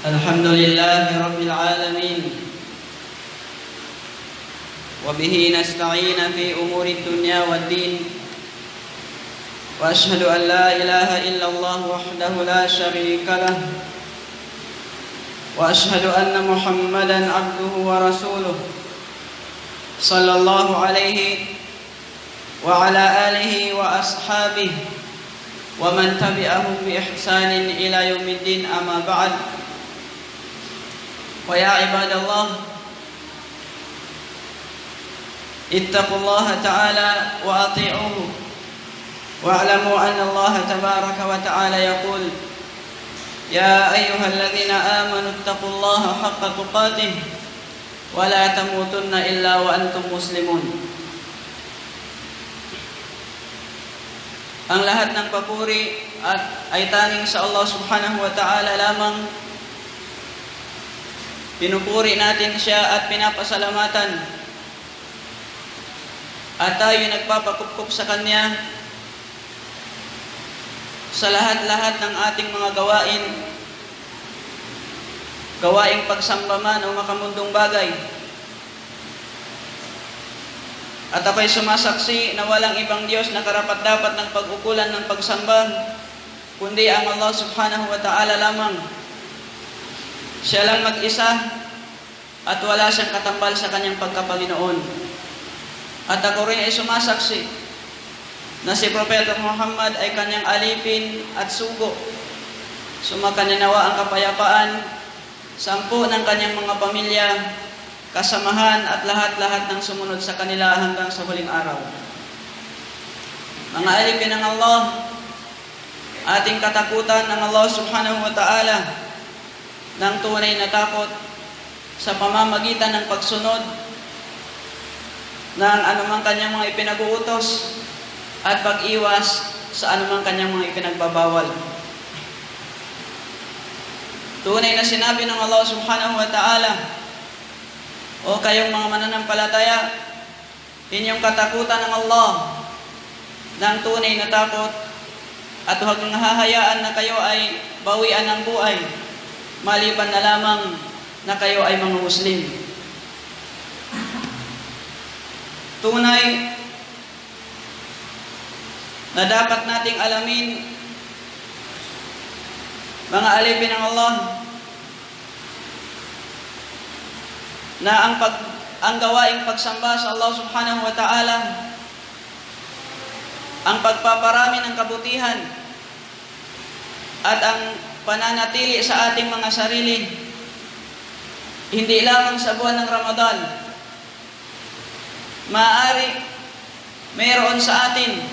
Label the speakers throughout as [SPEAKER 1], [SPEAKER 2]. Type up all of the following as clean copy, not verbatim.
[SPEAKER 1] الحمد لله رب العالمين وبه نستعين في أمور الدنيا والدين وأشهد أن لا إله إلا الله وحده لا شريك له وأشهد أن محمدا عبده ورسوله صلى الله عليه وعلى آله وأصحابه ومن تبعهم بإحسان إلى يوم الدين أما بعد ويا عباد الله اتقوا الله تعالى وأطيعوه واعلموا أن الله تبارك وتعالى يقول يا أيها الذين آمنوا اتقوا الله حق تقاته ولا تموتن إلا وأنتم مسلمون. Ang lahat ng papuri ay tanging sa Allah subhanahu wa ta'ala lamang. Pinupuri natin siya at pinapasalamatan. At tayo nagpapakupkup sa Kanya sa lahat-lahat ng ating mga gawaing pagsamba man o makamundong bagay. At ako'y sumasaksi na walang ibang Diyos na karapat-dapat ng pag-ukulan ng pagsamba, kundi ang Allah subhanahu wa ta'ala lamang. Siya lang mag-isa at wala siyang katambal sa kanyang pagkapanginoon. At ako rin ay sumasaksi na si Propeta Muhammad ay kanyang alipin at sugo. Sumakanya nawa ang kapayapaan, 10 ng kanyang mga pamilya, kasamahan at lahat-lahat ng sumunod sa kanila hanggang sa huling araw. Mga alipin ng Allah, ating katakutan ng Allah subhanahu wa ta'ala ng tunay na takot sa pamamagitan ng pagsunod ng anumang kanyang mga ipinag-uutos at pag-iwas sa anumang kanyang mga ipinagbabawal. Tunay na sinabi ng Allah subhanahu wa ta'ala, o kayong mga mananampalataya, inyong katakutan ng Allah ng tunay na takot at huwag nang hahayaan na kayo ay bawian ng buhay maliban na lamang na kayo ay mga Muslim. Tunay na dapat nating alamin, mga alipin ng Allah, na ang gawaing pagsamba sa Allah subhanahu wa ta'ala, ang pagpaparami ng kabutihan at ang pananatili sa ating mga sarili, hindi lamang sa buwan ng Ramadan. Maaari mayroon sa atin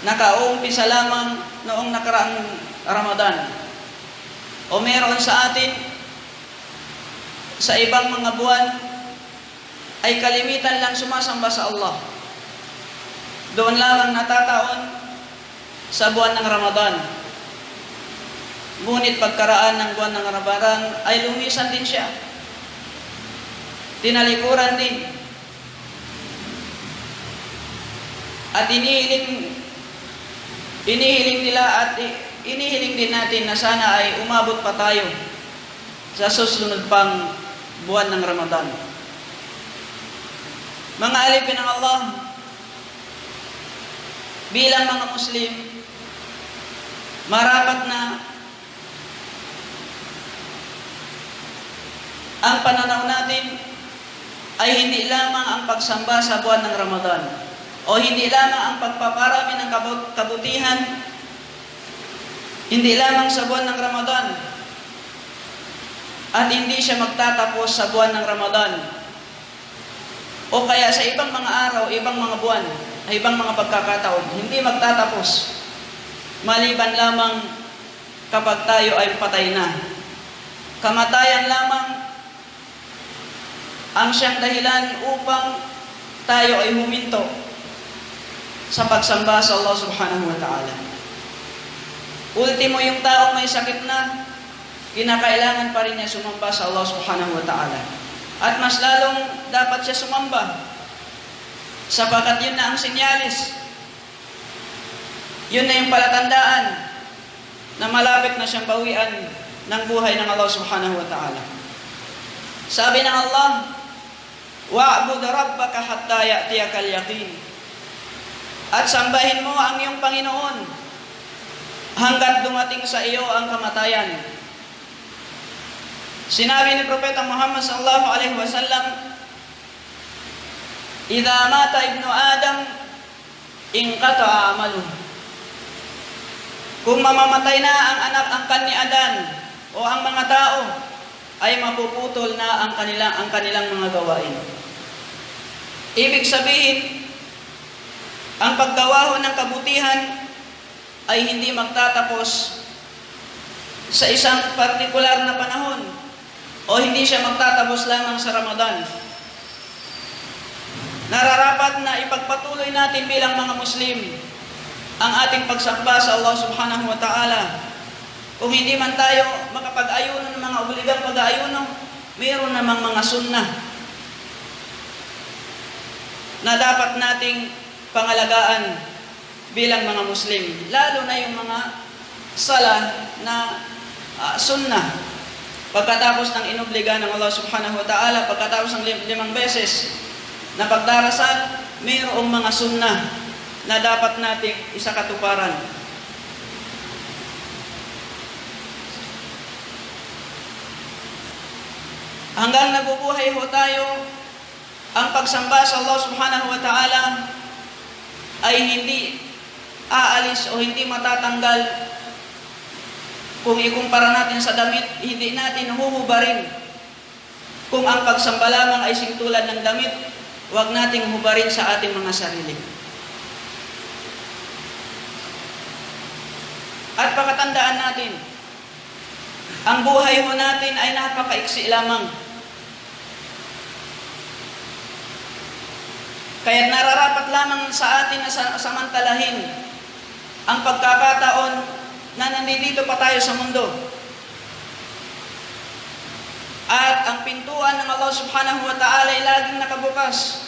[SPEAKER 1] nakaumpisa lamang noong nakaraang Ramadan, o mayroon sa atin sa ibang mga buwan ay kalimitan lang sumasamba sa Allah. Doon lamang natataon sa buwan ng Ramadan. Ngunit pagkaraan ng buwan ng Ramadan ay lumisan din siya. Tinalikuran din. At inihiling nila at inihiling din natin na sana ay umabot pa tayo sa susunod pang buwan ng Ramadan. Mga alipin ng Allah, bilang mga Muslim, marapat na ang pananaw natin ay hindi lamang ang pagsamba sa buwan ng Ramadan, o hindi lamang ang pagpaparami ng kabutihan, hindi lamang sa buwan ng Ramadan, at hindi siya magtatapos sa buwan ng Ramadan, o kaya sa ibang mga araw, ibang mga buwan, ibang mga pagkakataon, hindi magtatapos maliban lamang kapag tayo ay patay na. Kamatayan lamang ang siyang dahilan upang tayo ay huminto sa pagsamba sa Allah subhanahu wa ta'ala. Ultimo, yung taong may sakit na, kinakailangan pa rin niya sumamba sa Allah subhanahu wa ta'ala. At mas lalong dapat siya sumamba, sapagkat yun na ang sinyalis. Yun na yung palatandaan na malapit na siyang bawian ng buhay ng Allah subhanahu wa ta'ala. Sabi ng Allah, wa'bud rabbaka hatta ya'tiyakal yaqin. At sambahin mo ang iyong Panginoon hanggat dumating sa iyo ang kamatayan. Sinabi ni Propeta Muhammad sallallahu alaihi wasallam, "Idza mata ibnu Adam, inqata'a amaluhu." Kung mamamatay na ang angkan ni Adan o ang mga tao, ay mapuputol na ang kanilang mga gawain. Ibig sabihin, ang paggawa ng kabutihan ay hindi magtatapos sa isang partikular na panahon o hindi siya magtatapos lamang sa Ramadan. Nararapat na ipagpatuloy natin bilang mga Muslim ang ating pagsamba sa Allah subhanahu wa ta'ala. Kung hindi man tayo makapag-ayuno ng mga obligang pag-ayuno, mayroon namang mga sunnah na dapat nating pangalagaan bilang mga Muslim, lalo na yung mga sala na sunnah. Pagkatapos ng inobliga ng Allah subhanahu wa ta'ala, pagkatapos ng 5 beses na pagdarasal, mayroong mga sunnah na dapat nating isakatuparan. Hanggang nabubuhay ho tayo, ang pagsamba sa Allah subhanahu wa ta'ala ay hindi aalis o hindi matatanggal. Kung ikumpara natin sa damit, hindi natin huhubarin. Kung ang pagsamba lamang ay singtulan ng damit, huwag nating hubarin sa ating mga sarili. At pakatandaan natin, ang buhay mo natin ay napakaiksi lamang. Kaya nararapat lamang sa atin na samantalahin ang pagkakataon na nandito pa tayo sa mundo. At ang pintuan ng Allah subhanahu wa ta'ala ay laging nakabukas.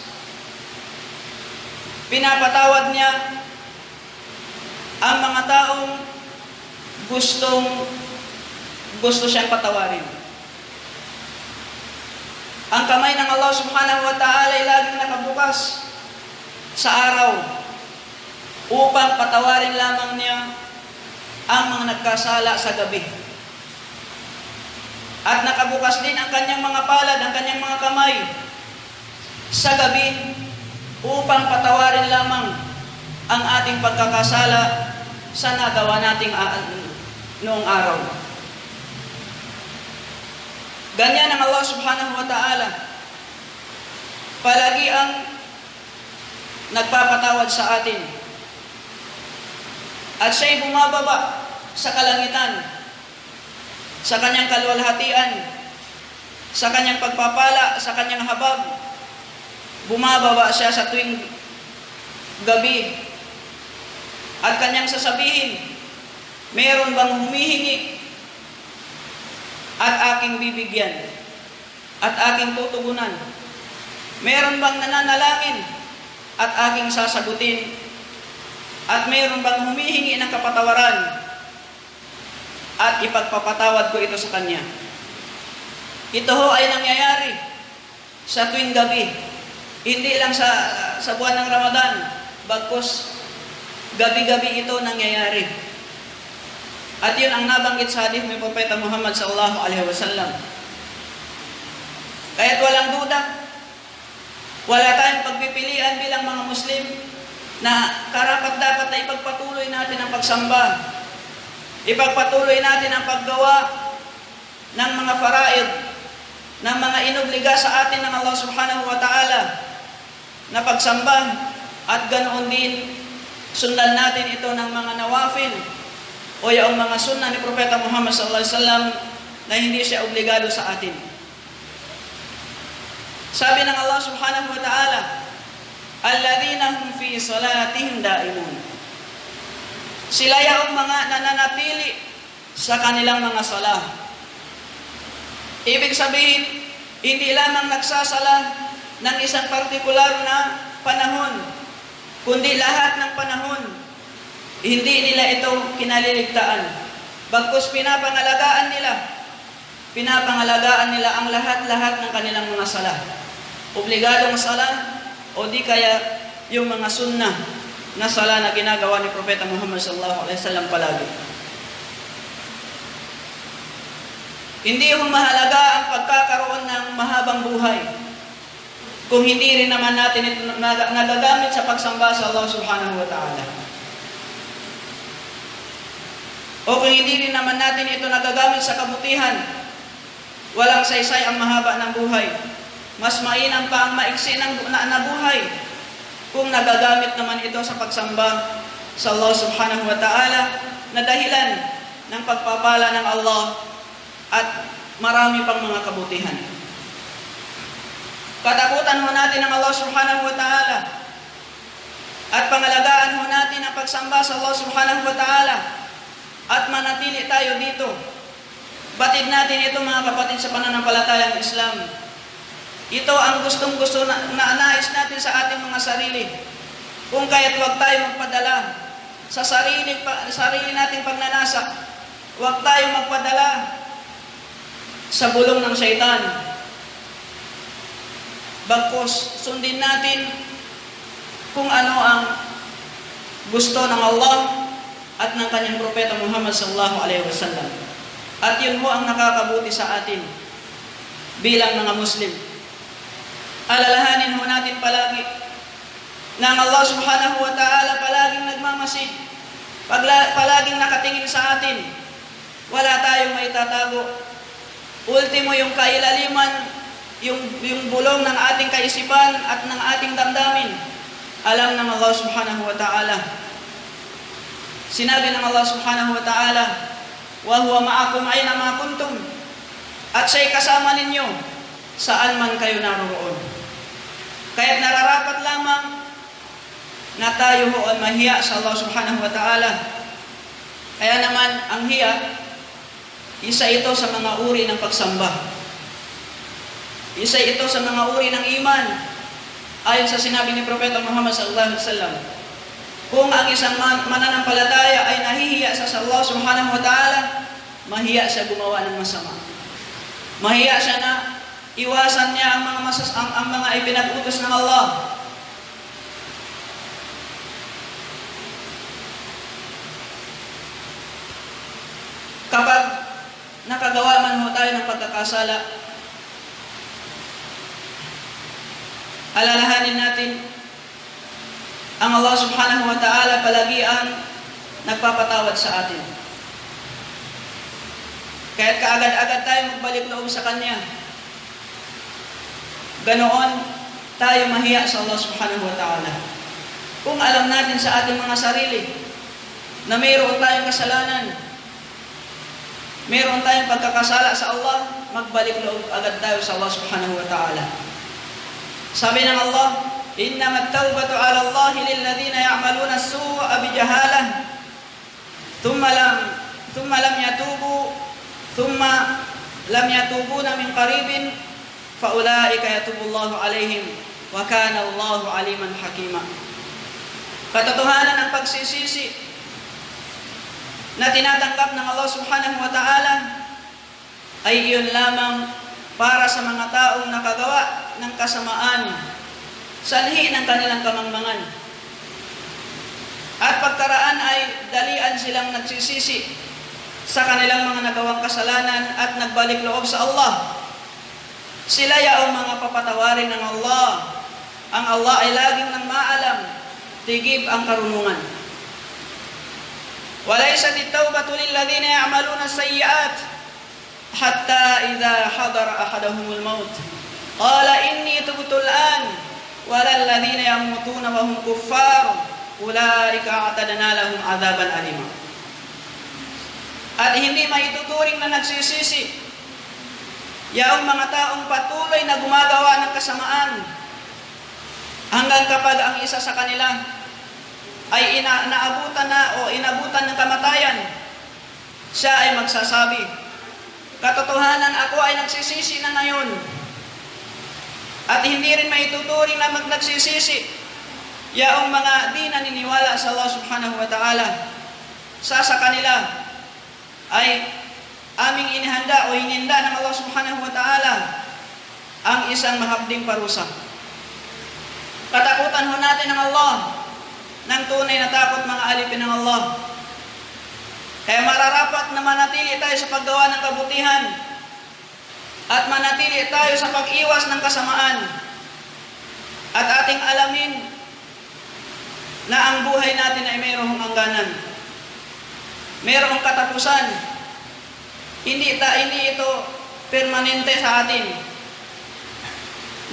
[SPEAKER 1] Pinapatawad niya ang mga taong gusto siyang patawarin. Ang kamay ng Allah subhanahu wa ta'ala ay laging nakabukas sa araw upang patawarin lamang niya ang mga nagkasala sa gabi. At nakabukas din ang kanyang mga palad, ang kanyang mga kamay sa gabi upang patawarin lamang ang ating pagkakasala sa nagawa nating noong araw. Ganyan ang Allah subhanahu wa ta'ala. Palagi ang nagpapatawad sa atin. At siya'y bumababa sa kalangitan, sa kanyang kaluwalhatian, sa kanyang pagpapala, sa kanyang habag. Bumababa siya sa tuwing gabi. At kanyang sasabihin, meron bang humihingi at aking bibigyan at aking tutugunan? Meron bang nananalangin at aking sasagutin? At meron bang humihingi ng kapatawaran at ipagpapatawad ko ito sa kanya? Ito ho ay nangyayari sa tuwing gabi. Hindi lang sa buwan ng Ramadan, bagkus gabi-gabi ito nangyayari. At yun ang nabanggit sa hadith ni Propeta Muhammad sallallahu alaihi wasallam. Kaya't walang duda, wala tayong pagpipilian bilang mga Muslim na karapat-dapat na ipagpatuloy natin ang pagsamba. Ipagpatuloy natin ang paggawa ng mga faraid, ng mga inobliga sa atin ng Allah subhanahu wa ta'ala na pagsamba, at ganoon din sundan natin ito ng mga nawafil o yung mga sunnah ni Propeta Muhammad sallallahu alaihi wasallam na hindi siya obligado sa atin. Sabi ng Allah subhanahu wa ta'ala, alladhina hum fi salatihim daimun. Sila yung mga nananatili sa kanilang mga salah. Ibig sabihin, hindi lamang nagsasala ng isang partikular na panahon, kundi lahat ng panahon. Hindi nila ito kinaliligtaan. Bagkus pinapangalagaan nila ang lahat-lahat ng kanilang mga sala. Obligadong sala o di kaya yung mga sunnah na sala na ginagawa ni Propeta Muhammad sallallahu alaihi wasallam palagi. Hindi ho mahalaga ang pagkakaroon ng mahabang buhay kung hindi rin naman natin ito nagagamit sa pagsamba sa Allah subhanahu wa ta'ala. O kung hindi rin naman natin ito nagagamit sa kabutihan, walang saysay ang mahaba ng buhay. Mas mainam pa ang maiksi na buhay kung nagagamit naman ito sa pagsamba sa Allah subhanahu wa ta'ala na dahilan ng pagpapala ng Allah at marami pang mga kabutihan. Katakutan ho natin ang Allah subhanahu wa ta'ala at pangalagaan ho natin ang pagsamba sa Allah subhanahu wa ta'ala at manatili tayo dito. Batid natin ito mga kapatid sa pananampalatayang Islam. Ito ang gustong-gusto na nais natin sa ating mga sarili. Kung kaya't huwag tayo magpadala sa sarili nating pagnanasa. Huwag tayo magpadala sa bulong ng syaitan. Bagkus sundin natin kung ano ang gusto ng Allah at ng kanyang propeta Muhammad sallallahu alaihi wasallam. At yun ho ang nakakabuti sa atin bilang mga Muslim. Alalahanin ho natin palagi na ang Allah subhanahu wa ta'ala palaging nagmamasid, palaging nakatingin sa atin. Wala tayong maitatago. Ultimo yung kailaliman, yung bulong ng ating kaisipan at ng ating damdamin, alam ng Allah subhanahu wa ta'ala. Sinabi ng Allah subhanahu wa ta'ala, wa huwa ma'akum ayna ma kuntum, at siya'y kasama ninyo saan man kayo naroon. Kaya't nararapat lamang na tayo ho ay mahiya sa Allah subhanahu wa ta'ala. Kaya naman ang hiya, isa ito sa mga uri ng pagsamba. Isa ito sa mga uri ng iman. Ayon sa sinabi ni Propeta Muhammad sallallahu alaihi wasallam, kung ang isang mananampalataya ay nahihiya sa Allah subhanahu wa ta'ala, mahiya siya gumawa ng masama. Mahiya siya na iwasan niya ang mga ipinag-utos ng Allah. Kapag nakagawa man ho tayo ng pagkakasala, alalahanin natin ang Allah subhanahu wa ta'ala palagi ang nagpapatawad sa atin. Kaya't kaagad-agad tayo magbalik loob sa Kanya. Ganoon tayo mahiya sa Allah subhanahu wa ta'ala. Kung alam natin sa ating mga sarili na mayroon tayong kasalanan, mayroon tayong pagkakasala sa Allah, magbalik loob agad tayo sa Allah subhanahu wa ta'ala. Sabi ng Allah, innamat tawbatu ala Allah lilladhina ya'maluna as-su'a bijahalah thumma lam yatubuna min qaribin faulaika yatubullahu alaihim wa kana Allahu aliman hakima. Katotohanan ng pagsisisi na tinatanggap ng Allah subhanahu wa ta'ala ay iyon lamang para sa mga taong nakagawa ng kasamaan, sanhi ng kanilang kamangmangan. At pagkaraan ay dalian silang nagsisisi sa kanilang mga nagawang kasalanan at nagbalik loob sa Allah. Sila yaong mga papatawarin ng Allah. Ang Allah ay laging nang maalam, tigib ang karunungan. Walaysat at-tawbatu lilladhina ya'maluna as-sayyi'at hatta idza hadara ahaduhumul maut qala inni tubtu al-an walal ladhina yamutuna wa hum kuffar ulaika a'tadna lahum 'adaban alima. At hindi maituturing na nagsisisi yaong mga taong patuloy na gumagawa ng kasamaan hanggang kapag ang isa sa kanila ay inabutan ng kamatayan, siya ay magsasabi, katotohanan ako ay nagsisisi na ngayon. At hindi rin maituturing na nagsisisi yaong mga di naniniwala sa Allah subhanahu wa ta'ala. Sa kanila ay aming inihanda o hininda ng Allah subhanahu wa ta'ala ang isang mahabding parusa. Katakutan ho natin ng Allah ng tunay na takot, mga alipin ng Allah. Kaya mararapat na manatili tayo sa paggawa ng kabutihan at manatili tayo sa pag-iwas ng kasamaan at ating alamin na ang buhay natin ay mayroong hangganan, mayroong katapusan. Hindi ito permanente sa atin.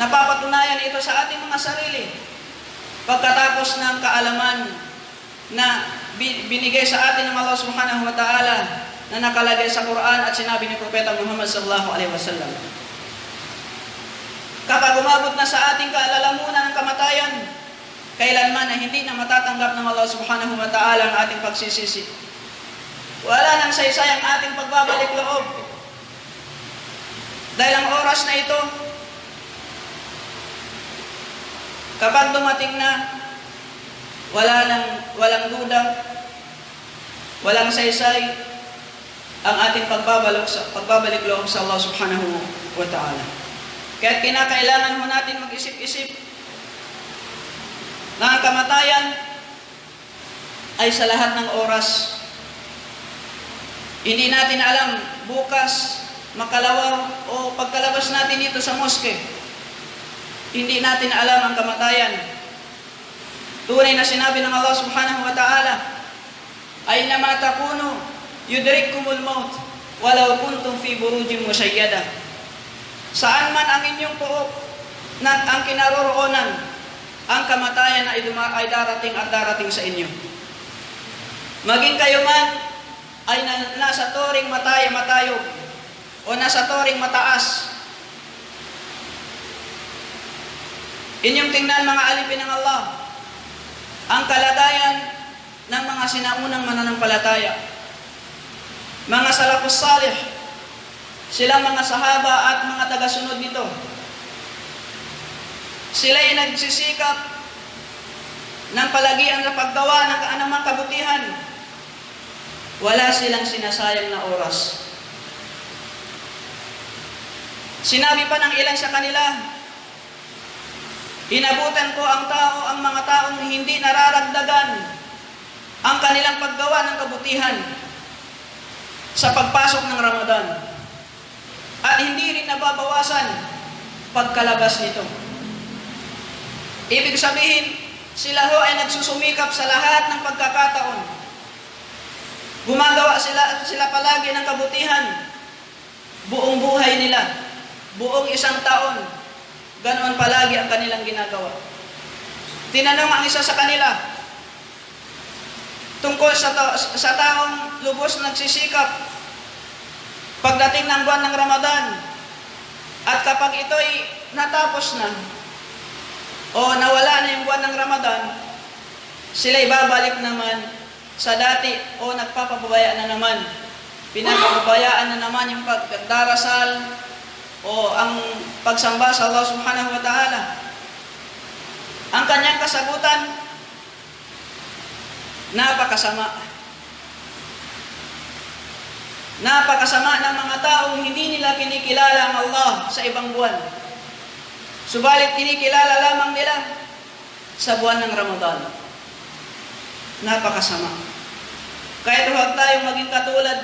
[SPEAKER 1] Napapatunayan ito sa ating mga sarili pagkatapos ng kaalaman na binigay sa atin ng Allah subhanahu wa ta'ala na nakalagay sa Quran at sinabi ni Propeta Muhammad sallallahu alaihi wasallam. Kapag umabot na sa ating kaalalamunan ng kamatayan, kailanman ay hindi na matatanggap ng Allah subhanahu wa ta'ala ang ating pagsisisi. Wala nang saysay ang ating pagbabalik loob. Dahil ang oras na ito, kapag dumating na, walang duda, walang saysay ang ating pagbabalik loob sa Allah subhanahu wa ta'ala. Kaya kinakailangan mo natin mag-isip-isip na ang kamatayan ay sa lahat ng oras. Hindi natin alam bukas, makalawa o pagkalabas natin dito sa moske. Hindi natin alam ang kamatayan. Tunay na sinabi ng Allah subhanahu wa ta'ala, aynama takunu yudrikkumul maut walau kuntum fi burujin musyayyada. Saan man ang inyong puok na ang kinaroroonan, ang kamatayan ay darating at darating sa inyo. Maging kayo man ay nasa toring matayog o nasa toring mataas. Inyong tingnan, mga alipin ng Allah, ang kalagayan ng mga sinaunang mananampalataya, mga salafus salih, silang mga sahaba at mga tagasunod nito. Sila ay nagsisikap ng palagian sa paggawa ng anumang kabutihan. Wala silang sinasayang na oras. Sinabi pa ng ilan sa kanila, inabutan ko ang mga taong hindi nararagdagan ang kanilang paggawa ng kabutihan sa pagpasok ng Ramadan at hindi rin nababawasan pagkalabas nito. Ibig sabihin, sila ho ay nagsusumikap sa lahat ng pagkakataon. Gumagawa sila palagi ng kabutihan buong buhay nila, buong isang taon. Ganoon palagi ang kanilang ginagawa. Tinanong ang isa sa kanila tungkol sa taong lubos nagsisikap pagdating ng buwan ng Ramadan, at kapag ito'y natapos na o nawala na yung buwan ng Ramadan, sila'y babalik naman sa dati o nagpapabaya na naman. Pinapabayaan na naman yung pagdarasal o ang pagsamba sa Allah subhanahu wa ta'ala. Ang kanyang kasagutan, napakasama. Napakasama ng mga taong hindi nila kinikilala ang Allah sa ibang buwan. Subalit kinikilala lamang nila sa buwan ng Ramadan. Napakasama. Kaya huwag tayong maging katulad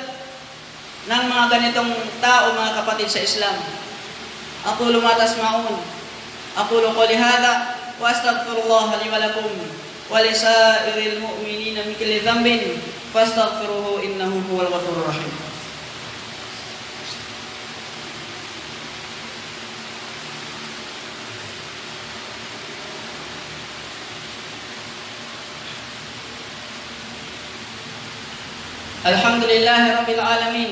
[SPEAKER 1] ng mga ganitong tao, mga kapatid sa Islam. Aqulu ma tasma'un, aqulu qawli hadha wa astaghfirullah li wa lakum wa li sa'iril mu'minina min kulli dhanbin fastaghfiruhu innahu huwal ghafurur rahim. Alhamdulillahi Rabbil Alamin,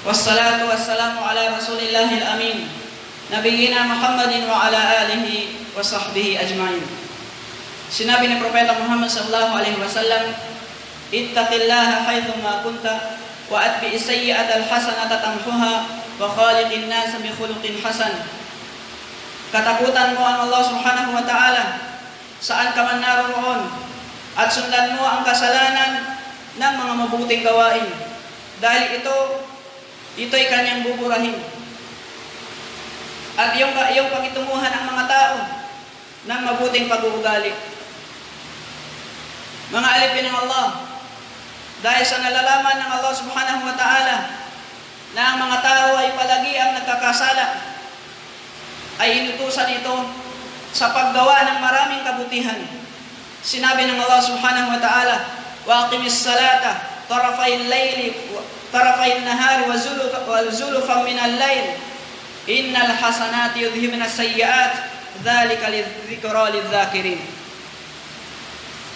[SPEAKER 1] wassalatu wassalamu ala Rasulillahil Amin, Nabiyyina Muhammadin wa ala alihi wa sahbihi ajma'in. Sinabi ni Propeta Muhammad sallallahu alaihi wasallam, ittaqillaha haythu ma kunta wa atbi'is sayyi'atal hasanata tamhuha wa khaliqin nasa bi khuluqin hasan. Katakutan mo ang Allah subhanahu wa ta'ala saan ka man naroon, at sundan mo ang kasalanan ng mga mabuting gawain, Dahil ito'y kanyang buburahin. At iyong pakitunguhan ang mga tao ng mabuting pag-uugali. Mga alipin ng Allah, dahil sa nalalaman ng Allah subhanahu wa ta'ala na ang mga tao ay palagi ang nagkakasala, ay inutusan ito sa paggawa ng maraming kabutihan. Sinabi ng Allah subhanahu wa ta'ala, wa aqimis salata tarafay al-layli tarafay an-nahari wa zulufan min al-layl innal hasanati yudhhibna as-sayyi'at dhalika lidhikra lidh-dhakirin.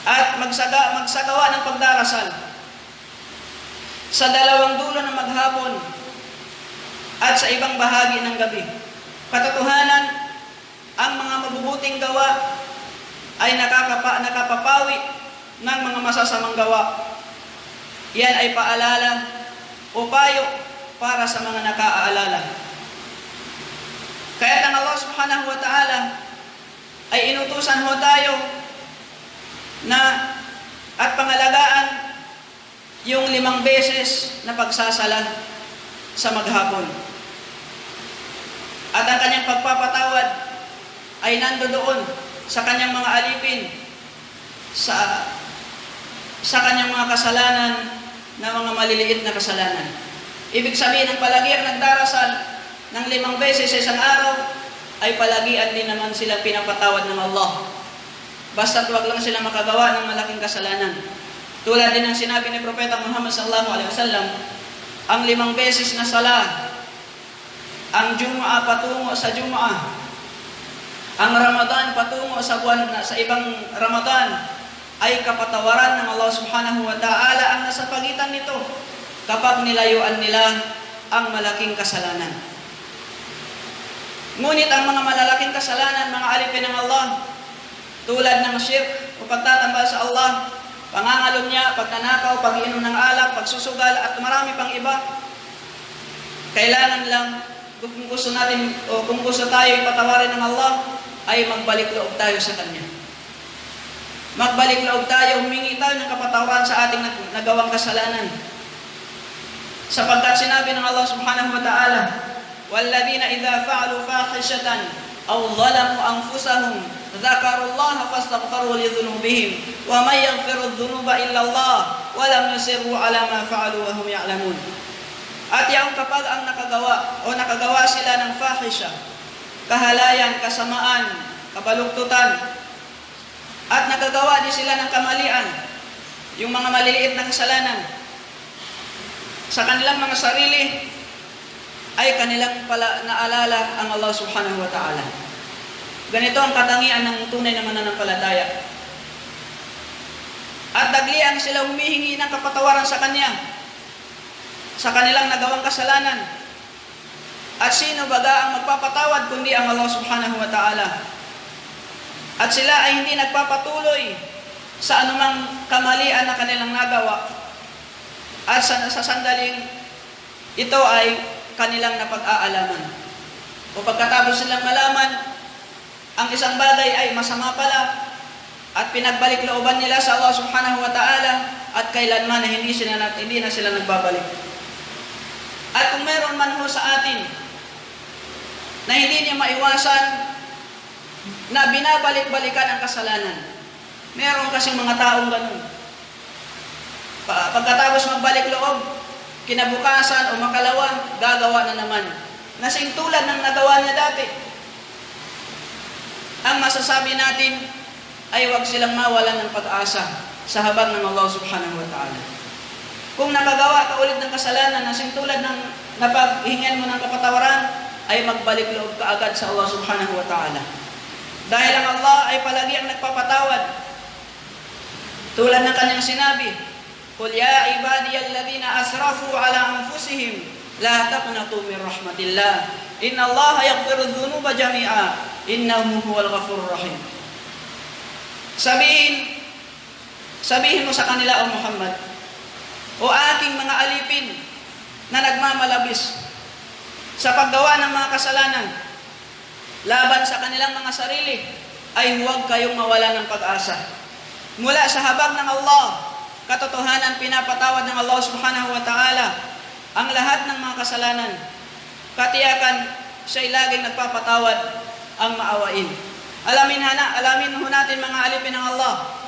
[SPEAKER 1] At magsagawa ng pagdarasal sa dalawang dulo ng maghapon at sa ibang bahagi ng gabi. Katotohanan, ang mga mabubuting gawa ay nakapapawi ng mga masasamang gawa. Yan ay paalala o payo para sa mga nakaaalala. Kaya ang Allah subhanahu wa ta'ala ay inutusan ho tayo na at pangalagaan yung 5 beses na pagsasala sa maghapon. At ang kanyang pagpapatawad ay nandoon sa kanyang mga alipin, sa kanyang mga kasalanan na mga maliliit na kasalanan. Ibig sabihin, ang palagian nagdarasal ng 5 beses sa isang araw ay palagian din naman sila pinapatawad ng Allah. Basta't wag lang sila makagawa ng malaking kasalanan. Tulad din ng sinabi ni Propeta Muhammad sallallahu alaihi wasallam, ang 5 beses na sala, ang Jumu'ah patungo sa Jumu'ah, ang Ramadan patungo sa ibang Ramadan, ay kapatawaran ng Allah subhanahu wa ta'ala ang nasa pagitan nito kapag nilayuan nila ang malaking kasalanan. Ngunit ang mga malalaking kasalanan, mga alipin ng Allah, tulad ng shirk o pagtatambal sa Allah, pangangalunya, pagtanakaw, pag-iinom ng alak, pagsusugal, at marami pang iba, kailangan lang, kung gusto natin o kung gusto tayo ipatawarin ng Allah, ay magbalik loob tayo sa Kanya. Magbalik loob tayo, humingi tayo ng kapatawaran sa ating nagawang kasalanan. Sapagkat sinabi ng Allah subhanahu wa ta'ala, وَالَّذِينَ إِذَا فَعَلُوا فَاحِشَةً أَوْ ظَلَمُوا أَنفُسَهُمْ ذَكَرُوا اللَّهَ فَاسْتَغْفَرُوا لِذُنُوبِهِمْ وَمَنْ يَغْفِرُ الذُّنُوبَ إِلَّا اللَّهُ وَلَمْ يُصِرُّوا عَلَى مَا فَعَلُوا وَهُمْ يَعْلَمُونَ. At yung kapag ang nakagawa sila ng fahisha, kahalayan, kasamaan, kabaluktutan, at nagagawa din sila ng kamalian, yung mga maliliit na kasalanan, sa kanilang mga sarili, ay kanilang naalala ang Allah subhanahu wa ta'ala. Ganito ang katangian ng tunay na mananampalataya. At daglian sila humihingi ng kapatawaran sa Kanya sa kanilang nagawang kasalanan. At sino baga ang magpapatawad kundi ang Allah subhanahu wa ta'ala? At sila ay hindi nagpapatuloy sa anumang kamalian na kanilang nagawa. At sa sandaling ito ay kanilang napag-aalaman. O pagkatapos silang malaman, ang isang bagay ay masama pala, at pinagbalik looban nila sa Allah subhanahu wa ta'ala, at kailanman na hindi na sila nagbabalik. At kung meron man ho sa atin na hindi niya maiwasan na binabalik-balikan ang kasalanan, meron kasing mga taong ganun. Pagkatapos magbalik loob, kinabukasan o makalawa, gagawa na naman. Nasing tulad ng nagawa niya dati. Ang masasabi natin ay huwag silang mawalan ng pag-asa sa habag ng Allah subhanahu wa ta'ala. Kung nakagawa ka ulit ng kasalanan, nasing tulad ng napaghingan mo ng kapatawaran, ay magbalik loob ka agad sa Allah subhanahu wa ta'ala. Dahil ang Allah ay palagi ang nagpapatawad. Tulad ng kanyang sinabi, قُلْ يَا عِبَادِيَ الَّذِينَ أَسْرَفُوا عَلَى أَنفُسِهِمْ لَا تَقْنَطُوا مِنْ رَحْمَةِ اللَّهِ إِنَّ اللَّهَ يَغْفِرُ الذُّنُوبَ جَمِيعًا إِنَّهُ هُوَ الْغَفُورُ الرَّحِيمُ. Sabihin mo sa kanila, O Muhammad, o aking mga alipin na nagmamalabis sa paggawa ng mga kasalanan laban sa kanilang mga sarili, ay huwag kayong mawala ng pag-asa. Mula sa habag ng Allah katotohanan pinapatawad ng Allah subhanahu wa ta'ala ang lahat ng mga kasalanan. Katiyakan, siya'y laging nagpapatawad ang maawain. Alamin ho natin mga alipin ng Allah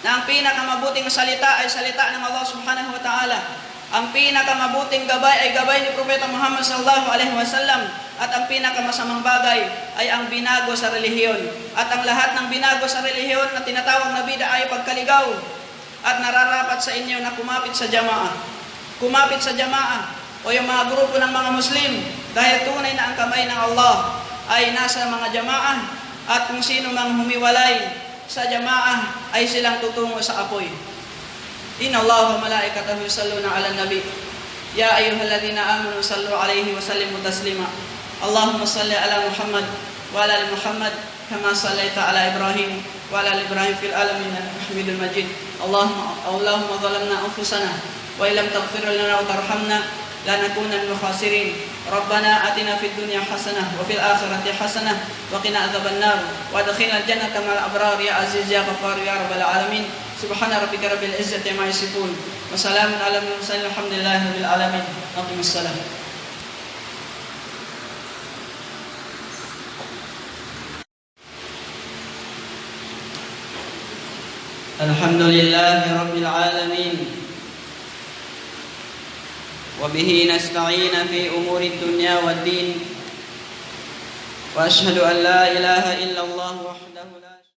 [SPEAKER 1] na ang pinakamabuting salita ay salita ng Allah subhanahu wa ta'ala. Ang pinakamabuting gabay ay gabay ni Propeta Muhammad sallallahu alaihi wasallam, at ang pinakamasamang bagay ay ang binago sa relihiyon. At ang lahat ng binago sa relihiyon na tinatawag na bid'a ay pagkaligaw. At nararapat sa inyo na kumapit sa jamaah. Kumapit sa jamaah o yung mga grupo ng mga Muslim, dahil tunay na ang kamay ng Allah ay nasa mga jamaah, at kung sino mang humiwalay sa jamaah ay silang tutungo sa apoy. Inna Allah wa malaikatahu yusalluna ala nabi. Ya ayyuhalladhina amanu sallu alaihi wa sallimu taslima. Allahumma salli ala Muhammad wa ala ali Muhammad kama sallaita ala Ibrahim wa ala ali Ibrahim fil alamin innaka Hamidul Majid. Allahumma zalamna anfusana wa illam taghfir lana wa tarhamna lanakunanna minal khasirin. Rabbana atina fid dunya hasanah wa fil akhirati hasanah wa qina adzabannar wa adkhilnal jannata ma'al abrar ya aziz ya ghafar ya rabbal alamin. Subhana rabbika rabbil izzati amma yasifun wa salamun alal mursalin walhamdulillahi rabbil alamin. Aqimus salam. Alhamdulillahi rabbil alamin. وبه نستعين في أمور الدنيا والدين وأشهد أن لا إله إلا الله وحده لا